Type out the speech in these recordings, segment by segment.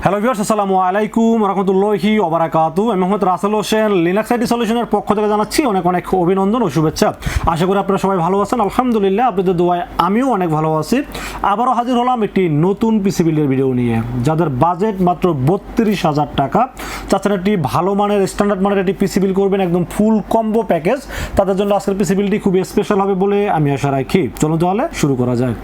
Hello viewers, আসসালামু আলাইকুম রাহমাতুল্লাহি ওয়া বারাকাতুহু। আমি মোহাম্মদ রাসেল হোসেন লিনাক্স আইটি সলিউশনের পক্ষ থেকে জানাচ্ছি অনেক অনেক অভিনন্দন ও শুভেচ্ছা। আশা করি আপনারা সবাই ভালো আছেন। আলহামদুলিল্লাহ, আপনাদের দোয়ায় আমিও অনেক ভালো আছি। আবারও হাজির হলাম একটি নতুন পিসি বিল্ডের ভিডিও নিয়ে। যাদের বাজেট মাত্র 32,000 টাকা, চাচ্ছেন একটি ভালো মানের স্ট্যান্ডার্ড মানের একটি পিসি বিল্ড করবেন, একদম ফুল কম্বো প্যাকেজ, তাদের জন্য আজকের পিসি বিল্ডটি খুবই স্পেশাল হবে বলে আমি আশা রাখি। চলুন তাহলে শুরু করা যায়।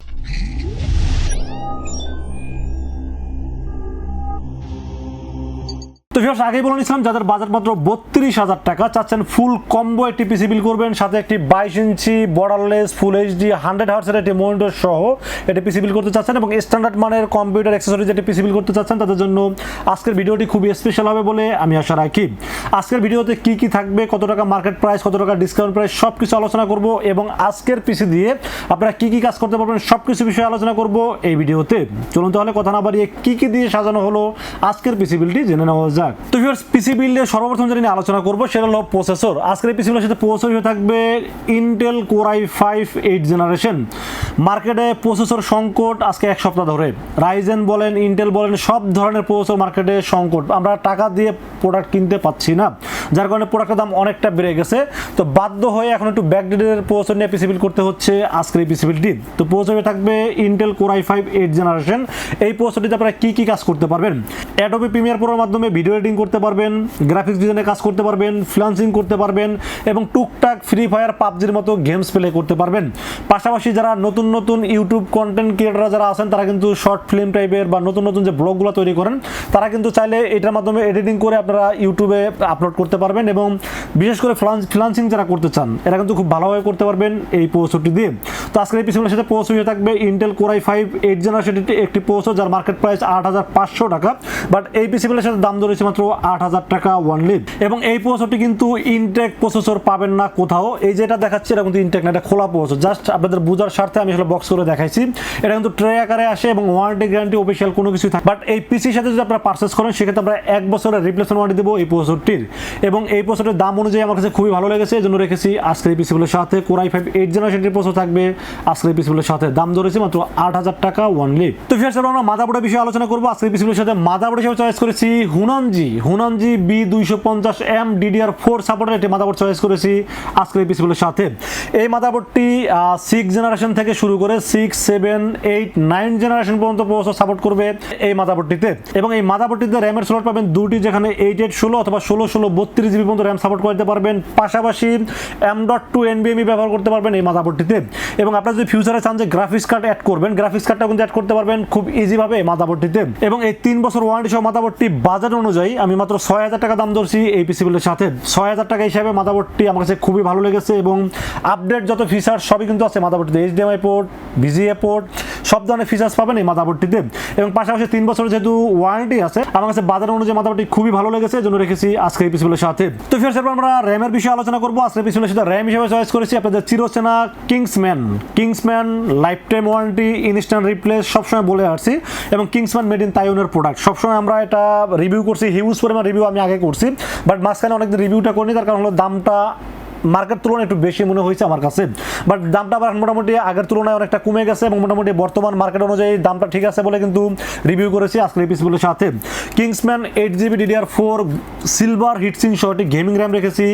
তো ভিউয়ার্স, আগেই বলে নিয়েছিলাম যাদের বাজেট মাত্র 32,000 টাকা, চাচ্ছেন ফুল কম্বো একটি পিসি বিল্ড করবেন, সাথে একটি 22 ইঞ্চি বর্ডারলেস ফুল এইচডি 100 হার্টজের একটি মনিটর সহ একটি পিসি বিল্ড করতে চাচ্ছেন এবং স্ট্যান্ডার্ড মানের কম্পিউটার অ্যাক্সেসরিজ একটি পিসি বিল্ড করতে চাচ্ছেন, তাদের জন্য আজকের ভিডিওটি খুবই স্পেশাল হবে বলে আমি আশা রাখি। আজকের ভিডিওতে কি কি থাকবে, কত টাকা মার্কেট প্রাইস, কত টাকা ডিসকাউন্ট প্রাইস, সব কিছু আলোচনা করব এবং আজকের পিসি দিয়ে আপনারা কি কি কাজ করতে পারবেন সব কিছু বিষয়ে আলোচনা করব এই ভিডিওতে। চলুন তাহলে কথা না বাড়িয়ে কি কি দিয়ে সাজানো হলো আজকের পিসি বিল্ডটি জেনে নেওয়া যাক। তো ভিউয়ার্স, পিসি বিল্ডে সর্বপ্রথম যেটা নিয়ে আলোচনা করব সেটা হলো প্রসেসর। আজকের এই পিসি বিল্ডের সাথে প্রসেসর হিসেবে থাকবে ইন্টেল কোর i5 8 জেনারেশন। মার্কেটে প্রসেসর সংকট আজকে এক সপ্তাহ ধরে, রাইজেন বলেন ইন্টেল বলেন সব ধরনের প্রসেসর মার্কেটে সংকট, আমরা টাকা দিয়ে প্রোডাক্ট কিনতে পাচ্ছি না, যার কারণে প্রোডাক্টের দাম অনেকটা বেড়ে গেছে। তো বাধ্য হয়ে এখন একটু ব্যাকডেটের প্রসেসর নিয়ে পিসি বিল্ড করতে হচ্ছে আজকের এই পিসি বিল্ডটি। তো প্রসেসরে থাকবে ইন্টেল কোর i5 8 জেনারেশন। এই প্রসেসরটিতে আপনারা কি কি কাজ করতে পারবেন? অ্যাডোবি প্রিমিয়ার প্রোর মাধ্যমে ভিডিও এডিটিং করতে পারবেন, গ্রাফিক্স ডিজাইনে কাজ করতে পারবেন, ফ্রিল্যান্সিং করতে পারবেন এবং টুকটাক ফ্রি ফায়ার পাবজির মতো গেমস প্লে করতে পারবেন। পাশাপাশি যারা নতুন নতুন ইউটিউব কন্টেন্ট ক্রিয়েটররা যারা আছেন, তারা কিন্তু শর্ট ফিল্ম টাইপের বা নতুন নতুন যে ব্লগগুলো তৈরি করেন, তারা কিন্তু চাইলে এটার মাধ্যমে এডিটিং করে আপনারা ইউটিউবে আপলোড করতে পারবেন এবং বিশেষ করে ফ্রিল্যান্সিং যারা করতে চান, এরা কিন্তু খুব ভালোভাবে করতে পারবেন এই প্রসেসরটি দিয়ে। তো আজকের এই পিসির সাথে প্রসেসর হিসেবে থাকবে ইন্টেল কোর i5 8 জেনারেশন একটি প্রসেসর, যার মার্কেট প্রাইস 8,500 টাকা, বাট এই পিসির সাথে দাম ধরেছে মাত্র 8,000 টাকা ওয়ানলি। এবং এই প্রসেসরটি কিন্তু ইনটেক প্রসেসর পাবেন না কোথাও। এই যেটা দেখাচ্ছি এটা কিন্তু ইনটেক না, এটা খোলা প্রসেসর। জাস্ট আপনাদের বোঝার স্বার্থে আমি আসলে বক্স করে দেখাইছি। এটা কিন্তু ট্রে আকারে আসে এবং ওয়ারেন্টি গ্যারান্টি অফিসিয়াল কোনো কিছুই থাকে। বাট এই পিসির সাথে যদি আপনারা পারচেস করেন, সেক্ষেত্রে আমরা 1 বছরের রিপ্লেসমেন্ট ওয়ারেন্টি দেবো এই প্রসেসরটির। এবং এই প্রসেসরের দাম অনুযায়ী আমার কাছে খুবই ভালো লেগেছে, এই জন্য রেখেছি আজকের এই পিসিগুলোর সাথে। কোর i5 8 জেনারেশনটির প্রসেসর থাকবে আজকের এই পিসিগুলোর সাথে, দাম ধরেছে মাত্র 8,000 টাকা ওয়ানলি। তো ফির আমরা মাদারবোর্ডের বিষয়ে আলোচনা করবো। আজকের এই পিসিগুলোর সাথে মাদারবোর্ড হিসেবে চয়েস করেছি হুনানজি B250M DDR4 সাপোর্টের একটি মাদারবোর্ড চয়েস করেছি আজকের এই পিসিগুলোর সাথে। এই মাদারবোর্ডটি 6 জেনারেশন থেকে শুরু করে 6, 7, 8, 9 জেনারেশন পর্যন্ত প্রসেসর সাপোর্ট করবে এই মাদারবোর্ডটিতে। এবং এই মাদারবোর্ডটিতে র্যামের স্লট পাবেন দুটি, যেখানে 8/8/16 অথবা 16/16 32GB পর্যন্ত র্যাম সাপোর্ট করতে পারবেন। পাশাপাশি M.2 NVMe ব্যবহার করতে পারবেন এই মাদারবোর্ডটিতে। এবং আপনারা যদি ফিউচারে চান যে গ্রাফিক্স কার্ড অ্যাড করবেন, গ্রাফিক্স কার্ডটা কিন্তু অ্যাড করতে পারবেন খুব ইজিভাবে এই মাদারবোর্ডটিতে। এবং এই 3 বছর ওয়ারেন্টি সহ মাদারবোর্ডটি বাজার অনুযায়ী আমি মাত্র 6,000 টাকা দাম ধরছি এই পিসি বিল্ডের সাথে। 6,000 টাকা হিসাবে মাদারবোর্ডটি আমার কাছে খুবই ভালো লেগেছে এবং আপডেট যত ফিচার সবই কিন্তু আছে মাদারবোর্ডটিতে। HDMI পোর্ট, VGA পোর্ট, সব ধরনের ফিচার্স পাবেন এই মাদারবোর্ডটিতে। এবং পাশাপাশি 3 বছরের যেহেতু ওয়ারেন্টি আছে, আমার কাছে বাজার অনুযায়ী মাদারবোর্ডটি খুবই ভালো লেগেছে, এই জন্য রেখেছি আজকে এই পিসি বিল্ডের সাথে। তো ফির আমরা র্যামের বিষয়ে আলোচনা করবো। আজকে পিসি বিল্ডের সাথে র্যাম হিসেবে চয়েস করেছি আপনাদের চিরচেনা Kingsman life time warranty, instant replace, সবসময় বলে আসছি। এবং কিংসম্যান মেড ইন তাইওয়ানের প্রোডাক্ট, সবসময় আমরা এটা রিভিউ করছি, হিউজ পরিমাণ রিভিউ আমি আগে করছি, বাট মাঝখানে অনেকদিন রিভিউটা করিনি, তার কারণ হলো দামটা মার্কেট তুলনায় একটু বেশি মনে হয়েছে আমার কাছে। বাট দামটা আবার মোটামুটি আগের তুলনায় অনেকটা কমে গেছে এবং মোটামুটি বর্তমান মার্কেট অনুযায়ী দামটা ঠিক আছে বলে কিন্তু রিভিউ করেছি আজকের এই পিসিগুলোর সাথে। Kingsman 8GB DDR4 silver heat sink সহ একটি গেমিং র্যাম রেখেছি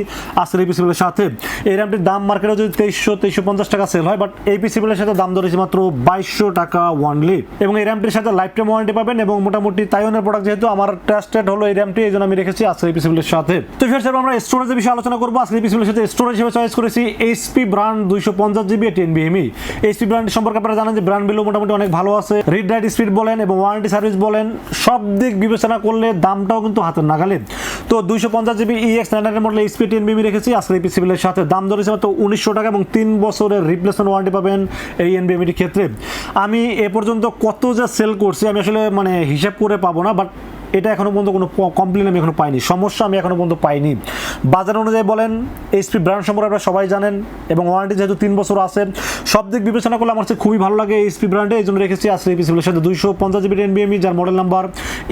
আজকের এই পিসিগুলোর সাথে। এই র্যামটির দাম মার্কেটে যদি 2350 টাকা সেল হয়, বাট এই পিসিগুলোর সাথে দাম ধরেছি মাত্র 2200 টাকা ওয়ানলি। এবং এই র্যামটির সাথে লাইফ টাইম ওয়ারেন্টি পাবেন এবং মোটামুটি তাইওয়ানের প্রোডাক্ট, যেহেতু আমার ট্রাস্টেড হলো এই র্যামটি, এই জন্য আমি রেখেছি আজকের এই পিসিগুলোর সাথে। তো ফির আমরা স্টোরেজের বিষয়ে আলোচনা করবো। আজকের এই পিসিগুলোর সাথে স্টোরেজ হিসেবে চয়েস করেছি HP brand 250GB NVMe। HP brand সম্পর্কে আপনারা জানেন যে ব্র্যান্ড ভ্যালু মোটামুটি অনেক ভালো আছে, রিড রাইট স্পিড বলেন এবং ওয়ারেন্টি সার্ভিস বলেন, সব দিক বিবেচনা করলে দামটাও কিন্তু হাতের নাগালে। তো 250GB EX99 model HP NVMe রেখেছি আজকের এই পিসি বিল্ডের সাথে, দাম ধরেছে মাত্র 1900 টাকা এবং 3 বছরের রিপ্লেসমেন্ট ওয়ারেন্টি পাবেন এই NVMe ক্ষেত্রে। আমি এ পর্যন্ত কত যা সেল করছি আমি আসলে হিসাব করে পাবো না, বাট এটা এখনো পর্যন্ত কোনো কমপ্লেন আমি এখনো পাইনি, সমস্যা আমি এখনো পর্যন্ত পাইনি। বাজার অনুযায়ী বলেন এইচপি ব্র্যান্ড সম্পর্কে আপনারা সবাই জানেন এবং ওয়ারেন্টি যেহেতু 3 বছর আছে, সব দিক বিবেচনা করলে আমার কাছে খুবই ভালো লাগে এইচপি ব্র্যান্ডে, এই জন্য রেখেছি আজকের এই পিসিবিলের সাথে 250 জিবি NVMe, যার মডেল নাম্বার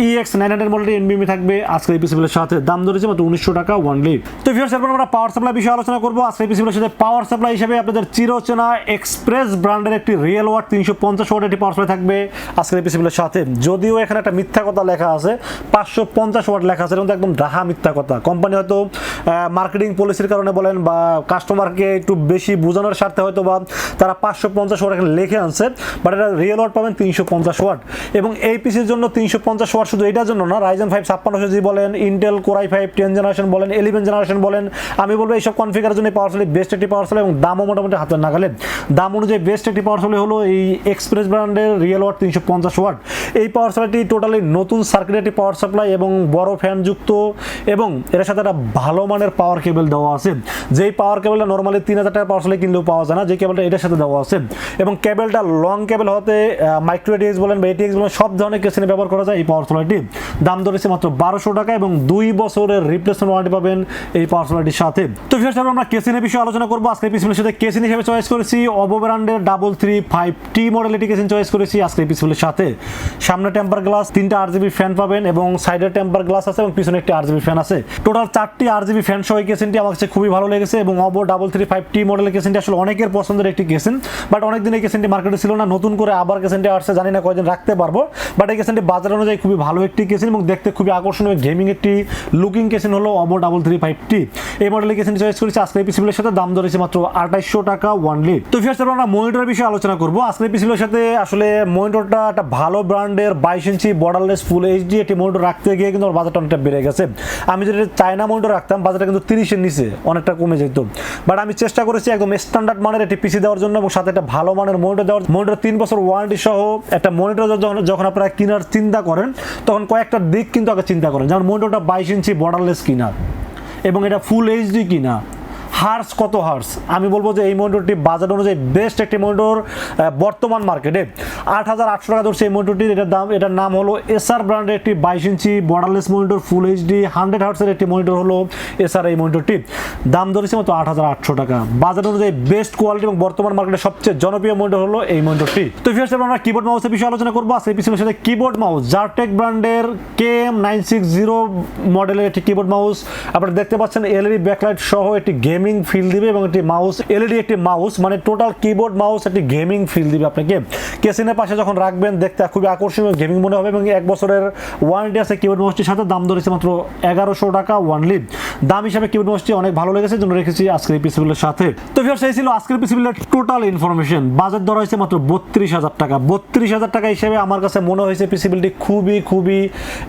EX900 মডেলের NVMe থাকবে আজকের এই পিসিবিলের সাথে। দাম ধরেছে মাত্র 1900 টাকা ওয়ানলি। তো ভিউয়ার্স, এরপর আমরা পাওয়ার সাপ্লাই বিষয়ে আলোচনা করবো। আজকের এই পিসিবিলের সাথে পাওয়ার সাপ্লাই হিসেবে আপনাদের চিরচেনা এক্সপ্রেস ব্র্যান্ডের একটি রিয়েল ওয়াট 350 ওয়াট একটি পাওয়ার সাপ্লাই থাকবে আজকের এই পিসিবিলের সাথে। যদিও এখানে একটা মিথ্যা কথা লেখা আছে, 550 ওয়াট লেখা আছে, কিন্তু একদম ডাহা মিথ্যা কথা। কোম্পানি হয়তো মার্কেটিং পলিসির কারণে বলেন বা কাস্টমারকে একটু বেশি বোঝানোর স্বার্থে হয়তো বা তারা 550 ওয়াট এখানে লিখে আনছে, বাট এটা রিয়েল ওয়াট পাবেন 350 ওয়াট। এবং এই পিসির জন্য 350 ওয়াট শুধু এটার জন্য না, Ryzen 5 5600G বলেন, ইন্টেল Core i5 10 জেনারেশন বলেন, 11 জেনারেশন বলেন, আমি বলবো এইসব কনফিগারের জন্য পাওয়ার সাপ্লাই বেস্ট একটি পাওয়ার সাপ্লাই এবং দামও মোটামুটি হাতের নাগালে। দাম অনুযায়ী বেস্ট একটি পাওয়ার সাপ্লাই হলো এই এক্সপ্রেস ব্র্যান্ডের রিয়েল ওয়াট 350 ওয়াট। এই পাওয়ার সাপ্লাইটি টোটালি নতুন সার্কিট একটি পাওয়ার সাপ্লাই এবং বড় ফ্যান যুক্ত, এবং এর সাথে একটা ভালো মানের পাওয়ার কেবল দেওয়া আছে। যেই পাওয়ার কেবলটা নর্মালি 3000 টাকা পাওয়ার সাপ্লাই কিনলেও পাওয়া যায় না, যে কেবলটা এটার সাথে দেওয়া আছে। এবং কেবলটা লং কেবল হতে মাইক্রো ATX বলেন বা ATX বলেন, সব ধরনের কেসিনে ব্যবহার করা যায় এই পাওয়ার সাপ্লাইটি। দাম ধরেছে মাত্র 1200 টাকা এবং 2 বছরের রিপ্লেসমেন্ট ওয়ারেন্টি পাবেন এই পাওয়ার সাপ্লাইটির সাথে। তো ভিউয়ার্স, আমরা কেসিনের বিষয়ে আলোচনা করবো। আজকে পিসিবিলের সাথে কেসিন হিসেবে চয়েস করেছি ওভো ব্র্যান্ডের 335T মডেল এটি কেসিন চয়েস করেছি আজকে পিসিবিলের সাথে। সামনে টেম্পার গ্লাস, 3টা RGB ফ্যান পাবেন এবং সাইডে টেম্পার গ্লাস আছে এবং পিছনে একটি RGB ফ্যান আছে। টোটাল 4টি RGB ফ্যান সহ এই কেসিনটি আমার কাছে খুবই ভালো লেগেছে এবং ওভো 335T মডেলের কেসিনটি আসলে অনেকের পছন্দের একটি কেসিন, বাট অনেকদিন এই কেসিনটি মার্কেটে ছিল না, নতুন করে আবার কেসিনটি আসছে, জানি না কয়দিন রাখতে পারবো। বাট এই কেসিনটি বাজার অনুযায়ী খুবই ভালো একটি কেসিন এবং দেখতে খুবই আকর্ষণীয় গেমিং একটি লুকিং কেসিন হলো ওভো 335T। এই মডেলের কেসিনটি চয়েস করেছি আজকে পিসিবিলের সাথে। দাম ধরেছে মাত্র 2800 টাকা ওয়ানলি। তো ভিউয়ার্স, আমরা মনিটরের বিষয়ে আলোচনা করবো। আজকে পিসিবিলের সাথে আসলে মনিটরটা একটা ভালো ব্র্যান্ডের 22 ইঞ্চি বর্ডারলেস ফুল এইচডি একটি মনিটর রাখতে গিয়ে কিন্তু আমার বাজারটা অনেকটা বেড়ে গেছে। আমি যেটা চায়না মনিটর রাখতাম বাজারটা কিন্তু 30-এর নিচে অনেকটা কমে যেত, বাট আমি চেষ্টা করেছি একদম স্ট্যান্ডার্ড মানের একটি পিসি দেওয়ার জন্য এবং সাথে একটা ভালো মানের মনিটর দেওয়ার। মনিটর 3 বছর ওয়ারেন্টি সহ একটা মনিটর যখন আপনারা কেনার চিন্তা করেন তখন কয়েকটা দিক কিন্তু আগে চিন্তা করেন, যেমন মনিটরটা 22 ইঞ্চি বর্ডারলেস কিনা এবং এটা ফুল এইচডি কিনা, হার্স কত হার্স। আমি বলবো যে এই মনিটরটি বাজার অনুযায়ী বেস্ট একটি মনিটর বর্তমান মার্কেটে। 8800 টাকা ধরছে এই মনিটরটির। এটার নাম হলো এসার ব্র্যান্ডের একটি 22 ইঞ্চি বর্ডারলেস মনিটর ফুল এইচডি 100 হার্টসের একটি মনিটর হলো এসার এই মনিটরটি। দাম ধরেছে মাত্র 8800 টাকা। বাজার অনুযায়ী বেস্ট কোয়ালিটি এবং বর্তমান মার্কেটে সবচেয়ে জনপ্রিয় মনিটর হলো এই মনিটরটি। তো ভিউয়ার্স, আমরা কিবোর্ড মাউসের বিষয়ে আলোচনা করবো। আজকে পিছনের সাথে কিবোর্ড মাউস জারটেক ব্র্যান্ডের KM960 মডেলের একটি কিবোর্ড মাউস। আপনারা দেখতে পাচ্ছেন এলইডি ব্যাকলাইট সহ একটি গেমিং ফিল দিবে এবং একটি মাউস এলইডি একটি মাউস, মানে টোটাল কিবোর্ড মাউস একটি গেমিং ফিল দিবে আপনাকে। কেসিনের পাশে যখন রাখবেন দেখতে খুবই আকর্ষণীয় গেমিং মনে হবে এবং 1 বছরের ওয়ারেন্টি আছে কিবোর্ড মাউসটির সাথে। দাম ধরেছে মাত্র 1100 টাকা ওয়ানলি। দাম হিসাবে কিবোর্ড মাউসটি অনেক ভালো লেগেছে, জন্য রেখেছি আজকের পিসিবিলের সাথে। তো ভিউয়ার্স, এই ছিল আজকের পিসিবিলের টোটাল ইনফরমেশন। বাজার দর হয়েছে মাত্র 32,000 টাকা। 32,000 টাকা হিসেবে আমার কাছে মনে হয়েছে পিসিবিলটি খুবই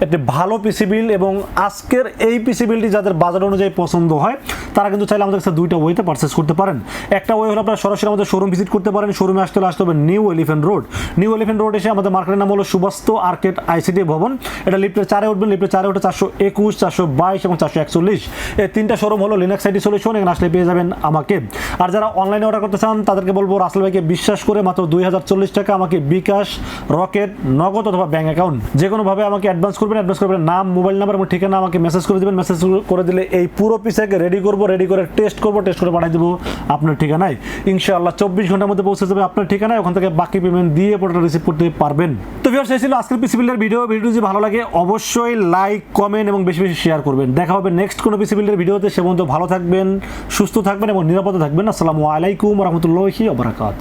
একটি ভালো পিসিবিল এবং আজকের এই পিসিবিলটি যাদের বাজার অনুযায়ী পছন্দ হয় তারা কিন্তু চাইলে আমাদের কাছে দুইটা ওয়েতে পারচেস করতে পারেন। একটা ওয়ে হলো আপনারা সরাসরি আমাদের শোরুম ভিজিট করতে পারেন। শোরুমে আসতে হবে নিউ এলিফ্যান্ট রোড এসে আমাদের মার্কেটের নাম হলো সুবাস্তু আর্কেড ICT ভবন। এটা লিফটের 4-এ উঠবেন। লিফটের 4-এ উঠে 421, 422 এবং 441 এই 3টা শোরুম হলো লিনাক্স আইটি সলিউশন। এখানে আসলে পেয়ে যাবেন আমাকে। আর যারা অনলাইনে অর্ডার করতে চান তাদেরকে বলবো রাসেল ভাইকে বিশ্বাস করে মাত্র 2040 টাকা আমাকে বিকাশ, রকেট, নগদ অথবা ব্যাংক অ্যাকাউন্ট যে কোনোভাবে আমাকে অ্যাডভান্স করবেন। নাম, মোবাইল নাম্বার এবং ঠিকানা আমাকে মেসেজ করে দেবেন। মেসেজ করে দিলে এই পুরো পিসটাকে রেডি করে টেস্ট করে পাঠিয়ে দেবো আপনার ঠিকানায়। ইনশাআল্লাহ 24 ঘন্টার মধ্যে পৌঁছে যাবে আপনার ঠিকানায়। ওখান থেকে বাকি পেমেন্ট দিয়ে প্রোডাক্ট রিসিভ করতে পারবেন। তো ভিউয়ার্স, এই ছিল আজকের পিসিবিলের ভিডিওটি যদি ভালো লাগে অবশ্যই লাইক, কমেন্ট এবং বেশি শেয়ার করবেন। দেখা হবে নেক্সট কোনো পিসিবিলের ভিডিওতে। সে পর্যন্ত ভালো থাকবেন, সুস্থ থাকবেন এবং নিরাপদে থাকবেন। আসসালামু আলাইকুম ওয়া রাহমাতুল্লাহি ওয়া বারাকাতুহু।